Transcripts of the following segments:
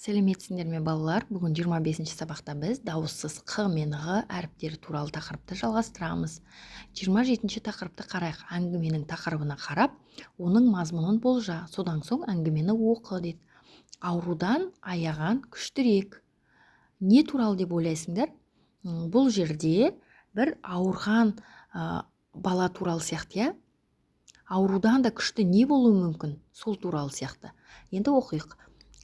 Сәлеметсіңдер ме балалар? Бүгін 25-ші сабақта біз дауыссыз қ мен ғ әріптері туралы тақырыпты жалғастырамыз. 27-ші тақырыпты қарайық. Әңгіменің тақырыбына қарап, оның мазмұнын болжа, содан соң әңгімені оқы дейді. Аурудан аяған күштірек. Не туралы деп ойлайсыңдар? Бұл жерде бір ауырған бала туралы сияқты, иә? Аурудан да күшті не болуы мүмкін? Сол туралы сияқты. Енді оқиық.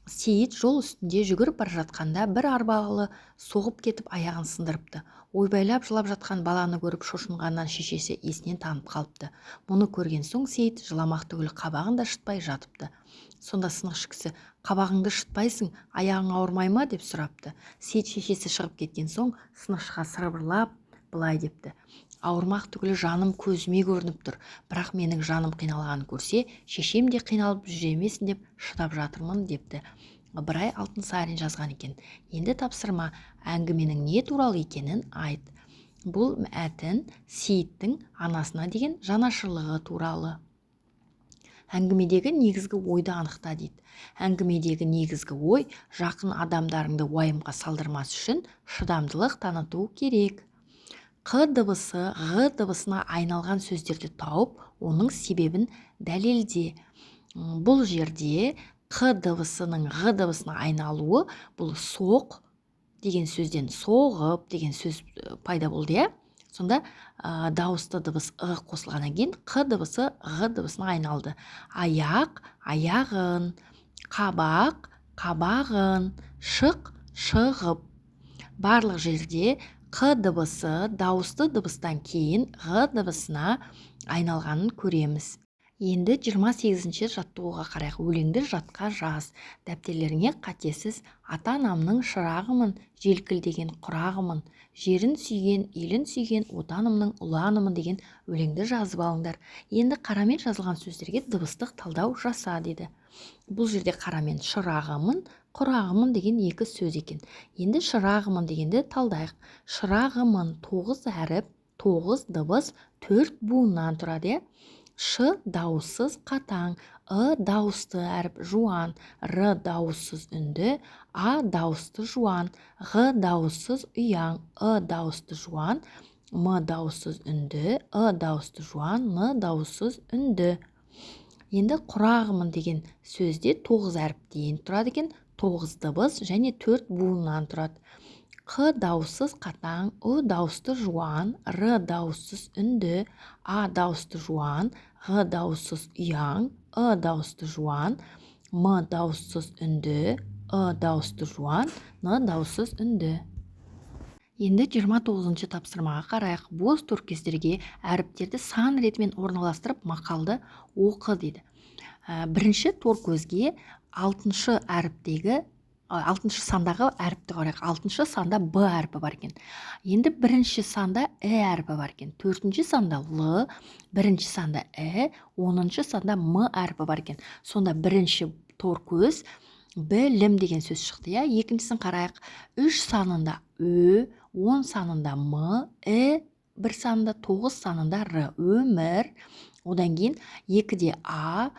Сейіт жол үстінде жүгіріп бара жатқанда бір арбалы соғып кетіп аяғын сындырыпты. Ойбайлап жылап жатқан баланы көріп шошынғаннан шешесі есінен танып қалыпты. Мұны көрген соң Сейіт жыламақ түгіл қабағын да шытпай жатыпты. Сонда сынықшы кісі: "Қабағыңды шытпайсың, аяғың ауырмай ма?" деп сұрапты. Сейіт шешесі шығып кеткен соң сынықшыға сыбырлап былай депті: "Ауырмақ түгілі жаным көзіме көрініп тұр. Бірақ менің жаным қиналғанын көрсе, шешем де қиналып жүремесін деп шыдап жатырмын" депті. Ыбырай Алтынсарин жазған екен. Енді тапсырма: әңгіменің не туралы екенін айт. Бұл мәтін Сейіттің анасына деген жанашырлығы туралы. Әңгімедегі негізгі ойды анықта дейді. Әңгімедегі негізгі ой: жақын адамдарыңды уайымға салдырмас үшін шыдамдылық таныту керек. Қ дыбысы ғ дыбысына айналған сөздерді тауып, оның себебін дәлелде. Бұл жерде қ дыбысының ғ дыбысына айналуы, бұл соқ деген сөзден соғып деген сөз пайда болды, иә? Сонда дауысты дыбыс ы қосылғаннан кейін қ дыбысы ғ дыбысына айналды. Аяқ аяғын, қабақ қабағын, шық шығып. Барлық жерде қ дыбысы дауысты дыбыстан кейін ғ дыбысына айналғанын көреміз. Енді 28-ші жаттығуға қарайық. Өлеңді жатқа жаз. Дәптерлеріңе қатесіз: "Ата-анамның шырағымын, желкілдеген құрағымын, жерін сүйген, елін сүйген, отанымның ұланымын" деген өлеңді жазып алыңдар. Енді қарамен жазылған сөздерге дыбыстық талдау жаса деді. Бұл жерде қарамен шырағымын, құрағымын деген екі сөз екен. Енді шырағымын дегенді талдайық. Шырағымын 9 әріп, 9 дыбыс, 4 буыннан тұрады. Ш дауыссыз қатаң, ы дауысты әріп жуан, р дауыссыз үнді, а дауысты жуан, ғ дауыссыз ұяң, ы дауысты жуан, м дауыссыз үнді, ы дауысты жуан, н дауыссыз үнді. Енді құрағымын деген сөзде 9 әріптен тұрады екен, 9 дыбыс және 4 буыннан тұрады. Қ дауыссыз қатаң, ұ дауысты жуан, р дауыссыз үнді, а дауысты жуан, ғ дауыссыз ұяң, ы дауысты жуан, м дауыссыз үнді, ы дауысты жуан, н дауыссыз үнді. Енді 29-ші тапсырмаға қарайық. Бос тіркестерге әріптерді сан ретімен орналастырып мақалды оқы дейді. Бірінші торкөзге 6-шы әріптегі 6-шы сандағы әріпті қарайық. 6-шы санда Б әріпі бар екен. Енді бірінші санда әріпі бар екен. 4-ші санда Л, бірінші санда 10-шы санда М әріпі бар екен. Сонда бірінші торкөз білім деген сөз шықты, иә? Екіншісін қарайық. 3 санында Ö, 10 санында М, 1 санында 9 санында Р, өмір. Одан кейін 2-де А,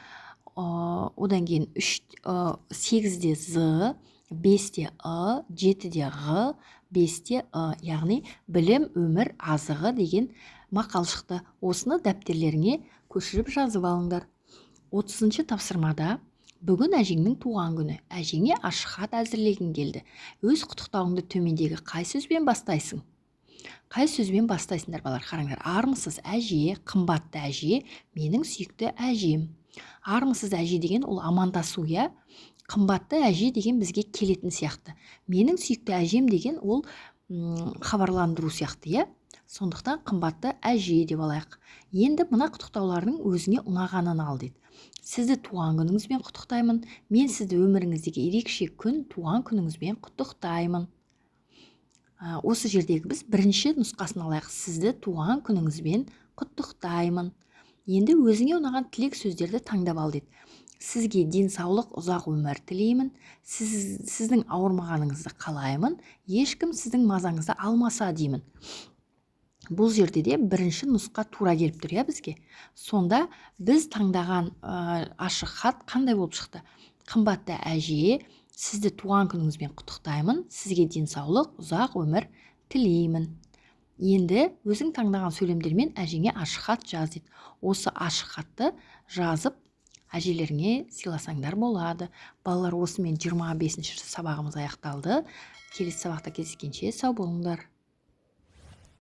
одан кейін 8-де З, 5-де Ы, 7-де Ғ, 5-де Ы, яғни білім, өмір, азығы деген мақал шықты. Осыны дәптерлеріңе көшіріп жазып алыңдар. 30-ші тапсырмада: "Бүгін әжеңнің туған күні. Әжеңе ашық хат әзірлегің келді. Өз құттықтауыңды төмендегі қай сөзбен бастайсың?" Қай сөзбен бастайсыңдар балалар? Қараңдар. Армысыз әже, қымбатты әже, менің сүйікті әжем. Армысыз әже деген ол амандасу, иә? Қымбатты әже деген бізге келетін сияқты. Менің сүйікті әжем деген ол хабарландыру сияқты, иә? Сондықтан қымбатты әже деп алайық. Енді мына құттықтаулардың өзіңе ұнағанын ал дейді. Сізді туған күніңізбен құттықтаймын. Мен сізді өміріңіздегі ерекше күн туған күніңізбен құттықтаймын. Осы жердегі біз бірінші нұсқасын алайық. Сізді туған күніңізбен құттықтаймын. Енді өзіңе ұнаған тілек сөздерді таңдап ал дейді. Сізге денсаулық, ұзақ өмір тілеймін. Сіздің ауырмағаныңызды қалаймын. Ешкім сіздің мазаңызды алмаса деймін. Бұл жерде де бірінші нұсқа тура келіп тұр, иә, бізге. Сонда біз таңдаған ашық хат қандай болып шықты? Қымбатты әже, Сізді туған күніңізбен құттықтаймын. Сізге денсаулық, ұзақ өмір тілеймін. Енді өзің таңдаған сөйлемдермен әжеңе ашық хат жаз дейді. Осы ашық хатты жазып әжелеріңе сыйласаңдар болады. Балалар, осымен 25-ші сабағымыз аяқталды. Келесі сабақта кездескенше сау болыңдар.